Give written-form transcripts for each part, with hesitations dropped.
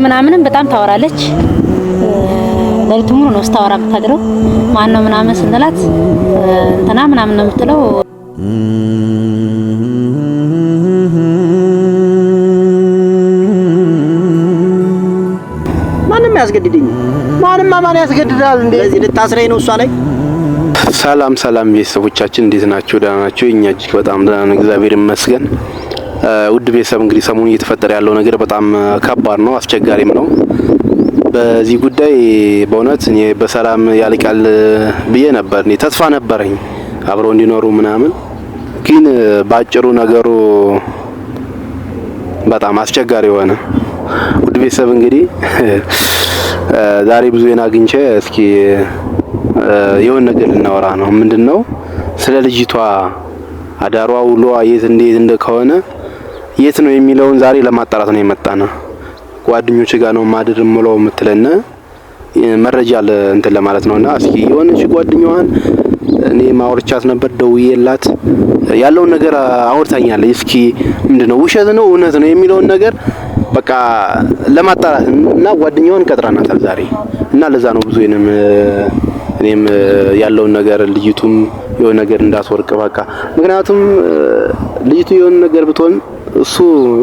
ምናምንም በጣም ታወራለች። ለሊቱን ሙሉ ነው ስታወራ የምታድረው። ማን ነው ምናምን ስንላት እንትና ምናምን ነው የምትለው። ማንም ያስገድድኝ? ማን ያስገድዳል? እንደዚህ ልታስረኝ ነው እሷ ላይ? ሰላም ቤተሰቦቻችን እንዴት ናችሁ? ደህና ናችሁ? እኛ እጅግ በጣም ደህና ነን፣ እግዚአብሔር ይመስገን። ውድ ቤተሰብ እንግዲህ ሰሞኑን እየተፈጠረ ያለው ነገር በጣም ከባድ ነው፣ አስቸጋሪም ነው። በዚህ ጉዳይ በእውነት እኔ በሰላም ያልቃል ብዬ ነበር፣ እኔ ተስፋ ነበረኝ አብረው እንዲኖሩ ምናምን። ግን ባጭሩ ነገሩ በጣም አስቸጋሪ ሆነ። ውድ ቤተሰብ እንግዲህ ዛሬ ብዙ አግኝቼ እስኪ የሆነ ነገር ልናወራ ነው። ምንድነው ስለ ልጅቷ አዳሯ ውሎ የት እንዴት እንደከሆነ የት ነው የሚለውን ዛሬ ለማጣራት ነው የመጣነው። ጓደኞች ጋር ነው ማድር ምለው ምትለና መረጃ እንትን ለማለት ነውና እስኪ የሆነች ጓደኛዋን እኔ ማውርቻት ነበር፣ ደውዬላት ያለውን ነገር አውርታኛለች። እስኪ ምንድነው ውሸት ነው እውነት ነው የሚለውን ነገር በቃ ለማጣራት እና ጓደኛዋን ቀጥራናታል ዛሬ። እና ለዛ ነው ብዙ እኔም ያለውን ነገር ልጅቱም የሆነ ነገር እንዳስወርቅ በቃ ምክንያቱም ልጅቱ የሆነ ነገር ብትሆን እሱ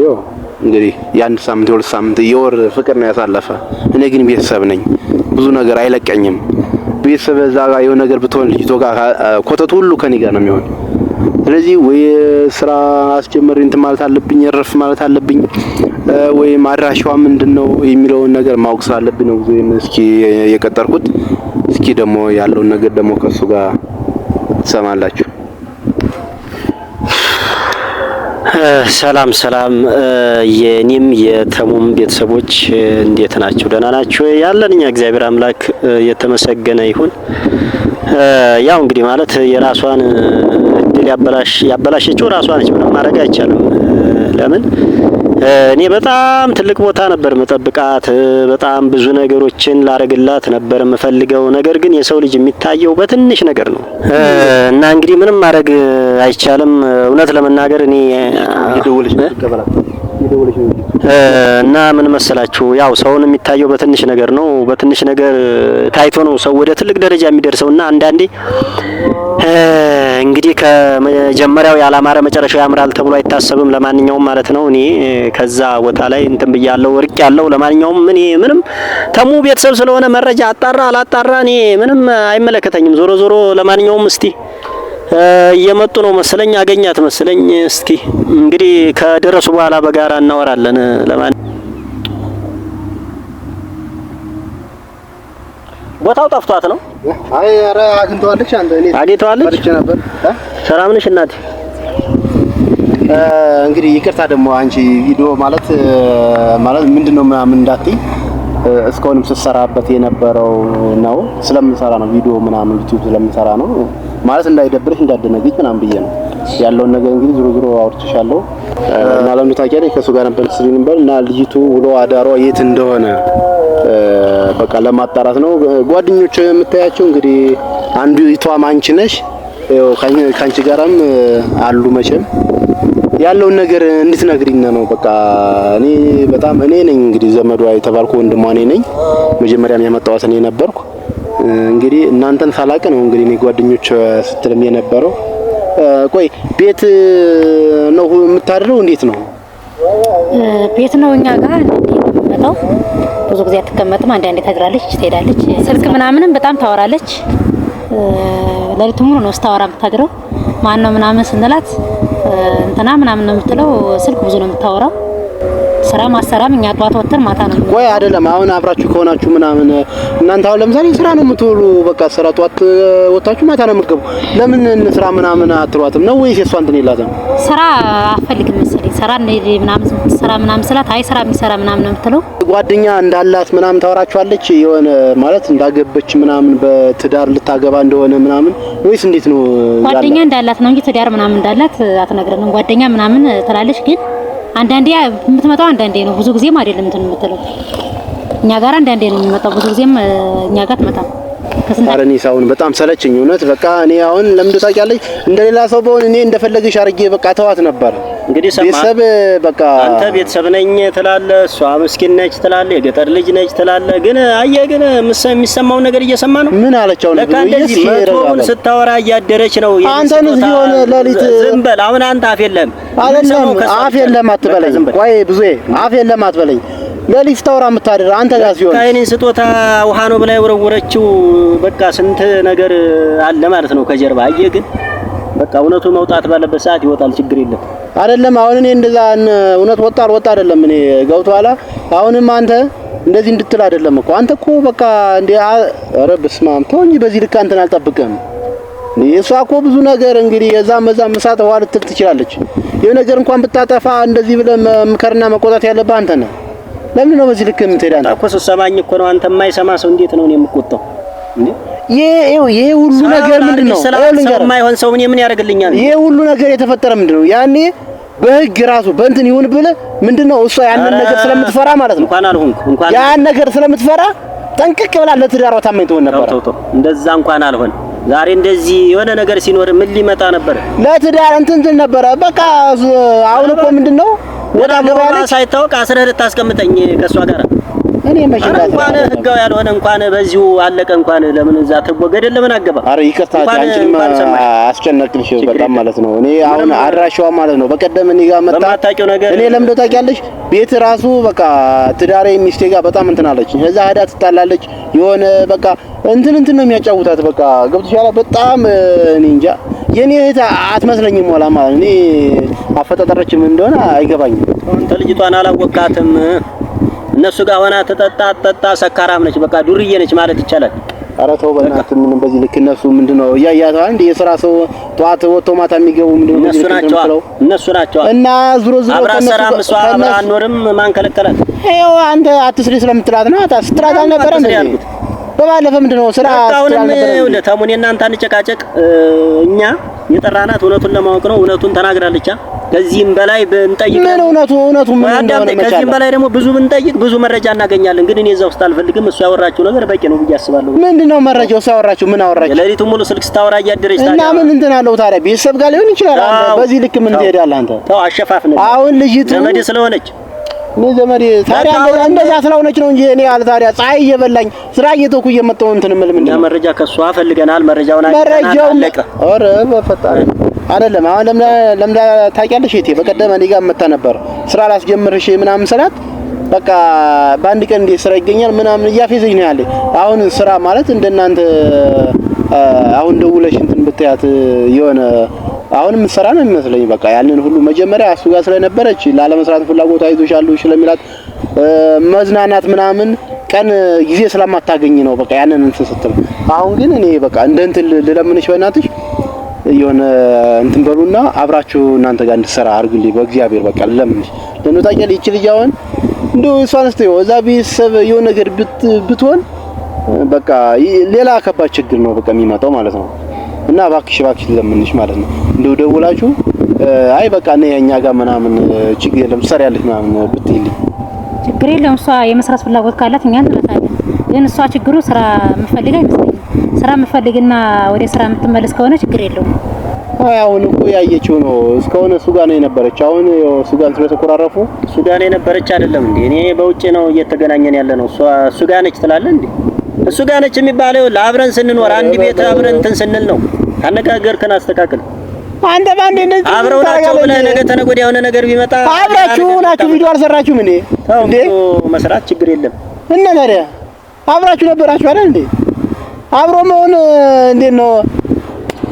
ያው እንግዲህ የአንድ ሳምንት የሁለት ሳምንት የወር ፍቅር ነው ያሳለፈ። እኔ ግን ቤተሰብ ነኝ፣ ብዙ ነገር አይለቀኝም። ቤተሰብ እዛ ጋር የሆነ ነገር ብትሆን ልጅቷ ጋር ኮተቱ ሁሉ ከኔ ጋር ነው የሚሆን። ስለዚህ ወይ ስራ አስጀመሪ እንትን ማለት አለብኝ፣ እረፍ ማለት አለብኝ፣ ወይ ማድራሻዋ ምንድነው የሚለውን ነገር ማወቅ ስላለብኝ ነው ብዙ እስኪ የቀጠርኩት። እስኪ ደግሞ ያለውን ነገር ደግሞ ከሱ ጋር ትሰማላችሁ። ሰላም የኔም የተሙም ቤተሰቦች እንዴት ናችሁ? ደህና ናችሁ? ያለን እኛ እግዚአብሔር አምላክ የተመሰገነ ይሁን። ያው እንግዲህ ማለት የራሷን እድል ያበላሸችው ራሷ ነች። ምንም ማድረግ አይቻልም። ለምን እኔ በጣም ትልቅ ቦታ ነበር መጠብቃት፣ በጣም ብዙ ነገሮችን ላረግላት ነበር የምፈልገው። ነገር ግን የሰው ልጅ የሚታየው በትንሽ ነገር ነው እና እንግዲህ ምንም ማድረግ አይቻልም። እውነት ለመናገር እኔ እና ምን መሰላችሁ ያው ሰውን የሚታየው በትንሽ ነገር ነው። በትንሽ ነገር ታይቶ ነው ሰው ወደ ትልቅ ደረጃ የሚደርሰውና አንዳንዴ እንግዲህ ከመጀመሪያው ያላማረ መጨረሻው ያምራል ተብሎ አይታሰብም። ለማንኛውም ማለት ነው እኔ ከዛ ቦታ ላይ እንትን ብያለሁ፣ ወርቅ ያለው። ለማንኛውም ምንም ተሙ ቤተሰብ ስለሆነ መረጃ አጣራ አላጣራ እኔ ምንም አይመለከተኝም። ዞሮ ለማንኛውም እስቲ እየመጡ ነው መሰለኝ፣ አገኛት መሰለኝ። እስኪ እንግዲህ ከደረሱ በኋላ በጋራ እናወራለን። ቦታው ጠፍቷት ነው? አይ ኧረ አግኝተዋለች። አንተ እኔ አግኝተዋለች ነበር። ሰላም ነሽ እናቴ? እንግዲህ ይቅርታ ደግሞ አንቺ ቪዲዮ ማለት ምንድነው ምናምን እንዳትይ እስካሁንም ስትሰራበት የነበረው ነው ስለምንሰራ ነው ቪዲዮ ምናምን ዩቲዩብ ስለምንሰራ ነው ማለት እንዳይደብርሽ እንዳደነግጭ ምናምን ብዬ ነው ያለውን ነገር እንግዲህ ዙሮ አውርቼሻለሁ። እና ለምን ታውቂያለሽ ከሱ ጋር ነበር ስሪ ነበር እና ልጅቱ ውሎ አዳሯ የት እንደሆነ በቃ ለማጣራት ነው። ጓደኞች የምታያቸው እንግዲህ አንዱ ይቷም አንቺ ነሽ፣ ካንቺ ጋራም አሉ። መቼም ያለውን ነገር እንድትነግሪኝ ነው በቃ። እኔ ነኝ እንግዲህ ዘመዷ የተባልኩ ወንድሟ እኔ ነኝ። መጀመሪያም ያመጣኋት እኔ ነበርኩ። እንግዲህ እናንተን ሳላቅ ነው እንግዲህ እኔ ጓደኞች ስትልም የነበረው። ቆይ ቤት ነው የምታድረው? እንዴት ነው? ቤት ነው እኛ ጋር እንደምትመጣው ብዙ ጊዜ አትቀመጥም። አንዳንዴ ታድራለች፣ ትሄዳለች። ስልክ ምናምንም በጣም ታወራለች። ለሊቱን ሙሉ ነው ስታወራ የምታድረው። ማን ነው ምናምን ስንላት እንትና ምናምን ነው የምትለው። ስልክ ብዙ ነው የምታወራው። ስራ ማሰራም እኛ ጧት ወጥተን ማታ ነው። ቆይ አይደለም አሁን አብራችሁ ከሆናችሁ ምናምን እናንተ አሁን ለምሳሌ ስራ ነው የምትውሉ፣ በቃ ስራ ጧት ወጣችሁ ማታ ነው የምትገቡ። ለምን ስራ ምናምን አትሯትም ነው ወይስ እሷ እንትን የላትም? ስራ አፈልግም መሰለኝ። ስራ ምናምን ስላት አይ ስራ የሚሰራ ምናምን ነው የምትለው። ጓደኛ እንዳላት ምናምን ታወራችኋለች የሆነ ማለት እንዳገበች ምናምን በትዳር ልታገባ እንደሆነ ምናምን ወይስ እንዴት ነው? ጓደኛ እንዳላት ነው እንጂ ትዳር ምናምን እንዳላት አትነግረንም። ጓደኛ ምናምን ትላለች ግን አንዳንዴ የምትመጣው አንዳንዴ ነው፣ ብዙ ጊዜም አይደለም እንትን የምትለው። እኛ ጋር አንዳንዴ ነው የሚመጣው፣ ብዙ ጊዜም እኛ ጋር ትመጣ። ኧረ እኔ ሳውን በጣም ሰለቸኝ እውነት። በቃ እኔ አሁን ለምን ታውቂያለሽ እንደሌላ ሰው በሆነ እኔ እንደፈለገሽ አድርጌ በቃ ተዋት ነበር። እንግዲህ ቤተሰብ በቃ አንተ ቤተሰብ ነኝ ትላለህ፣ እሷ ምስኪን ነች ትላለህ፣ የገጠር ልጅ ነች ትላለህ። ግን አየህ ግን የሚሰማውን ነገር እየሰማ ነው። ምን አለቻው ነው እንደዚህ መቶውን ስታወራ እያደረች ነው። አንተን እዚህ ሆነ ለሊት ዝም በል አሁን አንተ አፍ የለም አይደለም አፍ የለም አትበለኝ። ቆይ ብዙዬ አፍ የለም አትበለኝ። ለሊት ታወራ የምታደር አንተ ጋር ሲሆን ካይኔን ስጦታ ውሃ ነው ብላ የወረወረችው። በቃ ስንት ነገር አለ ማለት ነው ከጀርባ። አየህ ግን በቃ እውነቱ መውጣት ባለበት ሰዓት ይወጣል፣ ችግር የለም። አይደለም አሁን እኔ እንደዛ እውነት ወጣ አልወጣ አይደለም እኔ ገብቶሃል። አሁንም አንተ እንደዚህ እንድትል አይደለም እኮ አንተ እኮ በቃ እንደ ኧረ በስመ አብ ተው እንጂ በዚህ ልክ አንተን አልጠብቅህም። እሷ እኮ ብዙ ነገር እንግዲህ የዛም መሳት ውሃ ልትል ትችላለች። የሆነ ነገር እንኳን ብታጠፋ እንደዚህ ብለህ መምከርና መቆጣት ያለብህ አንተ ነህ። ለምን ነው በዚህ ልክ የምትሄድ አንተ? እኮ ስትሰማኝ እኮ ነው። አንተ የማይሰማ ሰው እንዴት ነው እኔ የምቆጣው እንዴ? ይሄ ሁሉ ነገር ምንድነው? ሰው የማይሆን ሰው ምን ያደርግልኛል? ይሄ ሁሉ ነገር የተፈጠረ ምንድነው? ያኔ በህግ ራሱ በእንትን ይሁን ብለህ ምንድነው እሷ ያንን ነገር ስለምትፈራ ማለት ነው። እንኳን ያን ነገር ስለምትፈራ ጠንቅቅ ብላ ለትዳሯ ታማኝ ትሆን ነበር። እንደዛ እንኳን አልሆን። ዛሬ እንደዚህ የሆነ ነገር ሲኖር ምን ሊመጣ ነበር? ለትዳር እንትን ነበረ። በቃ አሁን እኮ ምንድነው ወዳ ገባለ ሳይታወቅ አስረህ ልታስቀምጠኝ ከሷ ጋር እኔ መሽናት እንኳን ህጋው ያልሆነ እንኳን በዚሁ አለቀ። እንኳን ለምን እዛ ተወገደ ለምን አገባ? አረ ይቅርታ አንቺም አስጨነቅልሽ በጣም ማለት ነው። እኔ አሁን አድራሻዋ ማለት ነው በቀደም እኔ ጋር መጣ በማታውቂው ነገር እኔ ለምን ታውቂያለሽ? ቤት ራሱ በቃ ትዳሬ ሚስቴ ጋር በጣም እንትን አለች። እዛ ሄዳ ትጣላለች። የሆነ በቃ እንትን ነው የሚያጫውታት። በቃ ገብቶሻል። በጣም እኔ እንጃ የኔ እህት አትመስለኝም። ወላ ማለት እኔ አፈጣጠረችም እንደሆነ አይገባኝም። አንተ ልጅቷን አላወቃትም። እነሱ ጋር ሆና ተጠጣ ሰካራም ነች። በቃ ዱርዬ ነች ማለት ይቻላል። ኧረ ተው በእናትህ ምን በዚህ ልክ እነሱ ምንድነው እያያታው አንድ የሥራ ሰው ጧት ወጥቶ ማታ የሚገቡ ምንድነው እነሱ ናቸው እና ዙሮ አብራ ሰራም እሷ አብራ አንኖርም። ማን ከለከላት? ይኸው አንተ አትስሪ ስለምትላት ነው። ስትላት አልነበረም እንዴ? በባለፈ ምንድነው ስራ ተሙኔ እናንተ አንጨቃጨቅ። እኛ የጠራናት እውነቱን ለማወቅ ነው። እውነቱን ተናግራለች። ከዚህም በላይ ብንጠይቅ ምን እውነቱ ምን እንደሆነ ከዚህም በላይ ደግሞ ብዙ ብንጠይቅ ብዙ መረጃ እናገኛለን። ግን እኔ እዛ ውስጥ አልፈልግም። እሱ ያወራችው ነገር በቂ ነው ብዬ አስባለሁ። ምንድነው መረጃው? ሳወራችሁ ምን አወራችሁ? ለሊቱን ሙሉ ስልክ ስታወራ እያደረች እና ምን እንትን አለው ታዲያ? ቤተሰብ ጋር ሊሆን ይችላል። አንተ በዚህ ልክ ምን ትሄዳለህ አንተ? ተው አሸፋፍነ አሁን ልጅቱ ዘመዴ ስለሆነች ነው ዘመዴ ታዲያ እንደዛ ስለሆነች ነው እንጂ እኔ አለ ታዲያ ፀሐይ እየበላኝ ስራ እየተኩ እየመጣሁ እንትን ምንድነው መረጃ ከሷ ፈልገናል። መረጃው አለቀ። ኧረ በፈጣሪ አይደለም። አሁን ለምን ታውቂያለሽ? እቴ በቀደም እኔ ጋር መጣ ነበር ስራ ላስጀምርሽ ምናምን ስላት በቃ በአንድ ቀን እንዴት ስራ ይገኛል ምናምን እያፌዘኝ ነው ያለ። አሁን ስራ ማለት እንደናንተ አሁን ደውለሽ እንትን ብታያት የሆነ አሁንም ሰራ ነው የሚመስለኝ። በቃ ያንን ሁሉ መጀመሪያ እሱ ጋር ስለነበረች ላለመስራት ፍላጎት አይዞሻል ስለሚላት መዝናናት ምናምን ቀን ጊዜ ስለማታገኝ ነው በቃ ያንን እንትን ስትል። አሁን ግን እኔ በቃ እንደ እንትን ልለምንሽ በእናትሽ የሆነ እንትን በሉና አብራችሁ እናንተ ጋር እንድትሰራ አድርግልኝ በእግዚአብሔር በቃ ለምንሽ። ለምን ታውቂያለሽ? ይቺ ልጅ አሁን እንደው እሷን ስትይው እዛ ቤተሰብ የሆነ ነገር ብትሆን በቃ ሌላ ከባድ ችግር ነው በቃ የሚመጣው ማለት ነው። እና እባክሽ ለምንሽ ማለት ነው እንደው ደውላችሁ አይ በቃ እኔ እኛ ጋር ምናምን ችግር የለም ትሰሪያለሽ ምናምን ብትይልኝ ችግር የለም። እሷ የመስራት ፍላጎት ካላት እኛ እንረታለን። ግን እሷ ችግሩ ስራ የምፈልግ አይመስለኝም። ስራ የምፈልግና ወደ ስራ የምትመለስ ከሆነ ችግር የለውም። አሁን እኮ ያየችው ነው እስካሁን እሱ ጋር ነው የነበረች። አሁን እሱ ጋር ስለተቆራረፉ እሱ ጋር ነው የነበረች አይደለም እንዴ? እኔ በውጭ ነው እየተገናኘን ያለ ነው። እሱ ጋር ነች ትላለህ እንዴ? እሱ ጋር ነች የሚባለው ለአብረን ስንኖር አንድ ቤት አብረን እንትን ስንል ነው። አነጋገርክን አስተካክል። አንተ ባንዴ እንደዚህ አብረው ናቸው ብለህ ነገ ተነገ ወዲያ የሆነ ነገር ቢመጣ አብራችሁ ናችሁ ቪዲዮ አልሰራችሁም እንዴ? እንዴ መስራት ችግር የለም እና ታዲያ አብራችሁ ነበራችሁ አይደል እንዴ? አብሮ መሆን እንዴት ነው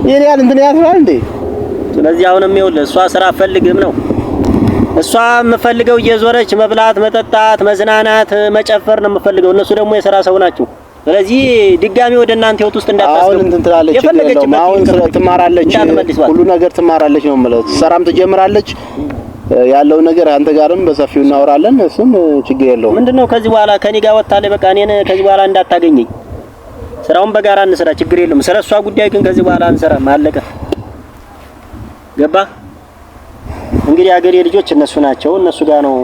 የኔ ያል እንትን ያስራል እንዴ? ስለዚህ አሁንም ይኸውልህ እሷ ስራ አፈልግም ነው እሷ የምፈልገው እየዞረች መብላት፣ መጠጣት፣ መዝናናት፣ መጨፈር ነው የምፈልገው። እነሱ ደግሞ የሥራ ሰው ናቸው። ስለዚህ ድጋሚ ወደ እናንተ ህይወት ውስጥ እንዳታስገቡ። አሁን እንትን ትላለች አሁን ትማራለች፣ ሁሉ ነገር ትማራለች ነው ማለት ሰራም ትጀምራለች። ያለው ነገር አንተ ጋርም በሰፊው እናወራለን። እሱም ችግር የለውም። ምንድነው ከዚህ በኋላ ከኔ ጋር ወጣለች። በቃ እኔን ከዚህ በኋላ እንዳታገኘኝ። ስራውን በጋራ እንስራ፣ ችግር የለውም። ስለሷ ጉዳይ ግን ከዚህ በኋላ እንሰራም። አለቀ። ገባ? እንግዲህ አገሬ ልጆች እነሱ ናቸው። እነሱ ጋር ነው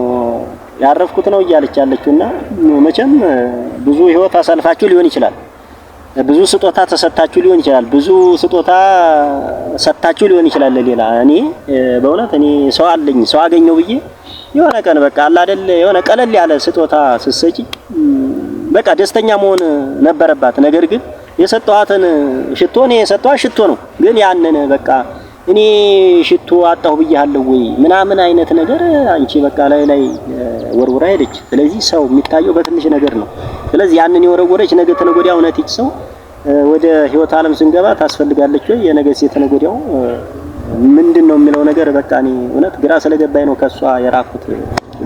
ያረፍኩት ነው እያለች ያለችውና መቼም ብዙ ህይወት አሳልፋችሁ ሊሆን ይችላል። ብዙ ስጦታ ተሰጣችሁ ሊሆን ይችላል። ብዙ ስጦታ ሰጣችሁ ሊሆን ይችላል ለሌላ። እኔ በእውነት እኔ ሰው አለኝ ሰው አገኘው ብዬ የሆነ ቀን በቃ አለ አይደል የሆነ ቀለል ያለ ስጦታ ስትሰጪ በቃ ደስተኛ መሆን ነበረባት። ነገር ግን የሰጠኋትን ሽቶ እኔ የሰጠኋት ሽቶ ነው። ግን ያንን በቃ እኔ ሽቶ አጣሁ ብያለሁ ወይ ምናምን አይነት ነገር አንቺ በቃ ላይ ወርውራ ሄደች። ስለዚህ ሰው የሚታየው በትንሽ ነገር ነው። ስለዚህ ያንን የወረወረች ነገ ተነገ ወዲያ እውነት ይች ሰው ወደ ህይወት ዓለም ስንገባ ታስፈልጋለች ወይ የነገ ተነገ ወዲያው ምንድነው የሚለው ነገር በቃ እኔ እውነት ግራ ስለገባኝ ነው ከሷ የራኩት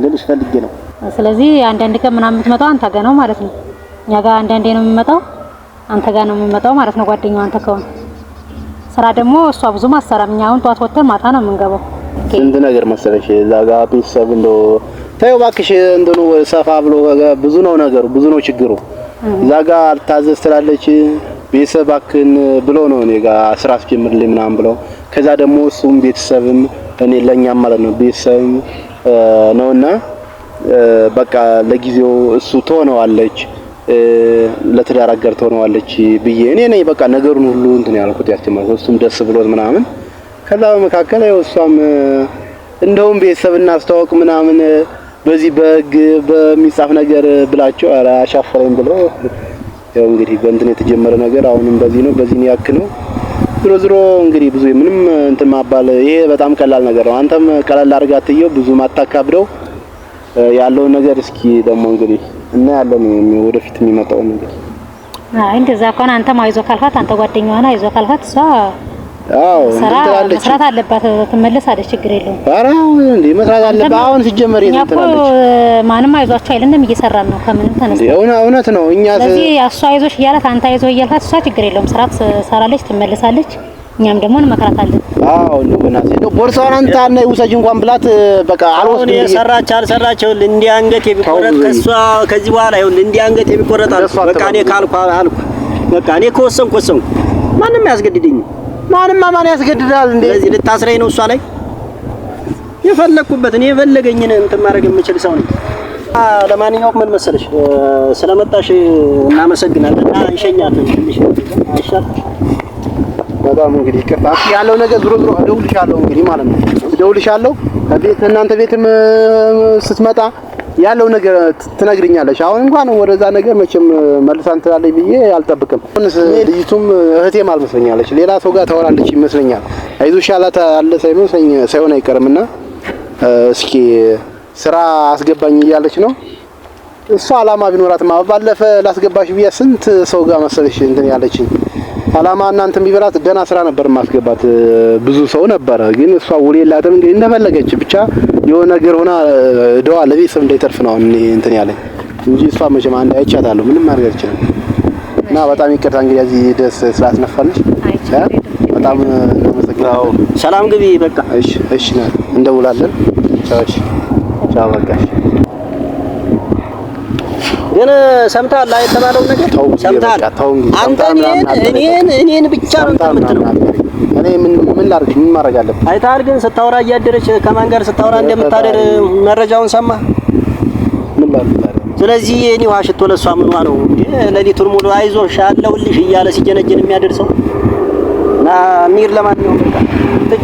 ልልሽ ፈልጌ ነው። ስለዚህ አንዳንድ ቀን ምናምን የምትመጣው አንተ ጋር ነው ማለት ነው። እኛ ጋር አንዳንዴ ነው የሚመጣው አንተ ጋር ነው የሚመጣው ማለት ነው። ጓደኛው አንተ ከሆነ ስራ ደግሞ እሷ ብዙ ማሰራም እኛ አሁን ጧት ወጥተን ማታ ነው የምንገባው። እንደ ነገር መሰለሽ እዛ ጋር ቤተሰብ እንደው ተይው እባክሽ እንደው ሰፋ ብሎ ብዙ ነው ነገሩ ብዙ ነው ችግሩ። እዛ ጋር አልታዘዝ ትላለች ቤተሰብ እባክህን ብሎ ነው እኔ ጋር ስራ አስጀምርልኝ ምናምን ብለው ከዛ ደግሞ እሱም ቤተሰብም እኔ ለኛም ማለት ነው ቤተሰብ ነውና በቃ ለጊዜው እሱ ትሆነዋለች ለትዳር አጋር ትሆነዋለች ብዬ እኔ ነኝ በቃ ነገሩን ሁሉ እንትን ያልኩት ያስጀመርኩት እሱም ደስ ብሎት ምናምን ከዛ በመካከል እሷም እንደውም ቤተሰብ እናስተዋውቅ ምናምን በዚህ በህግ በሚጻፍ ነገር ብላቸው አሻፈረኝ ብሎ ያው እንግዲህ በእንትን የተጀመረ ነገር አሁንም በዚህ ነው በዚህ ያክ ነው ዝሮ እንግዲህ ብዙ ምንም እንትን ማባል ይሄ በጣም ቀላል ነገር ነው። አንተም ቀላል አድርጋትየው ብዙ ማታካብደው ያለው ነገር እስኪ ደግሞ እንግዲህ እና ያለው ወደፊት የሚመጣው ነገር እንደዛ ከሆነ አንተም አይዞህ ካልካት አንተ ጓደኛዋ ነህ አይዞህ ካልካት እሷ አዎ መስራት አለባት ትመለሳለች ችግር የለውም። ኧረ እንዴ መስራት አለባት አሁን ሲጀመር ይተናለች ማንም አይዟችሁ አይልንም እየሰራን ነው ከምንም ተነስተን እውነት ነው እኛ ስለዚህ እሷ አይዞሽ እያላት አንተ አይዞህ እያልካት እሷ ችግር የለውም ስራት ሰራለች ትመለሳለች እኛም ደግሞ እንመክራታለን። አዎ እንደውናት እንደው ቦርሳውን አንተ አነ ውሰጅ እንኳን ብላት በቃ አልወስድም የሰራች አልሰራቸው እንዴ አንገት የሚቆረጥ ከሷ ከዚህ በኋላ ይሁን እንዴ አንገት የሚቆረጥ በቃ እኔ ካልኩ አልኩ በቃ እኔ ከወሰንኩ ማንም ያስገድደኝ ማን ያስገድዳል እንዴ? ስለዚህ ልታስረኝ ነው እሷ ላይ የፈለኩበት እኔ የፈለገኝን እንትን ማድረግ የምችል ሰው ነኝ። ለማንኛውም ምን መሰለሽ ስለመጣሽ እናመሰግናለን እና እንሸኛት ትንሽ አይሻል በጣም እንግዲህ ከፋ ያለው ነገር ዝሮ እደውልሻለሁ እንግዲህ ማለት ነው እደውልሻለሁ ከቤት እናንተ ቤትም ስትመጣ ያለው ነገር ትነግሪኛለሽ። አሁን እንኳን ወደዛ ነገር መቼም መልሳን ትላለች ብዬ አልጠብቅም። ልጅቱም እህቴም አልመስለኛለች ሌላ ሰው ጋር ታወራለች ይመስለኛል። አይዞሽ ያላት አለ ሳይሆን አይቀርምና እስኪ ስራ አስገባኝ እያለች ነው እሷ አላማ ቢኖራትማ ባለፈ ላስገባሽ ብዬ ስንት ሰው ጋር መሰለሽ እንትን ያለችኝ አላማ እናንተም ቢበላት ደና ስራ ነበር ማስገባት ብዙ ሰው ነበር። ግን እሷ ወሌላተም እንግዲህ እንደፈለገች ብቻ የሆነ ነገር ሆና ደዋ ለቤተሰብ እንዳይተርፍ ነው እንትን ያለኝ እንጂ እሷ መቼም አንድ አይቻታለሁ ምንም ማድረግ ይችላል። እና በጣም ይቅርታ እንግዲህ እዚህ ደስ ስላስነፋልሽ በጣም እናመሰግናለሁ። ሰላም ግቢ በቃ እሺ እንደውላለን። ቻው በቃ ግን ሰምተሃል የተባለው ነገር ሰምተሃል? አንተ እኔን ብቻ ነው የምትለው። እኔ ምን ላድርግ ምን ማድረግ አለብኝ? አይተሃል? ግን ስታወራ እያደረች ከማን ጋር ስታወራ እንደምታደር መረጃውን ሰማ? ምን ላድርግ? ስለዚህ እኔ ዋሽቶ ለሷ ምኗ ነው ለሊቱን ሙሉ አይዞሽ አለሁልሽ እያለ ሲጀነጀን የሚያደርሰው እና ሚር ለማንኛውም በቃ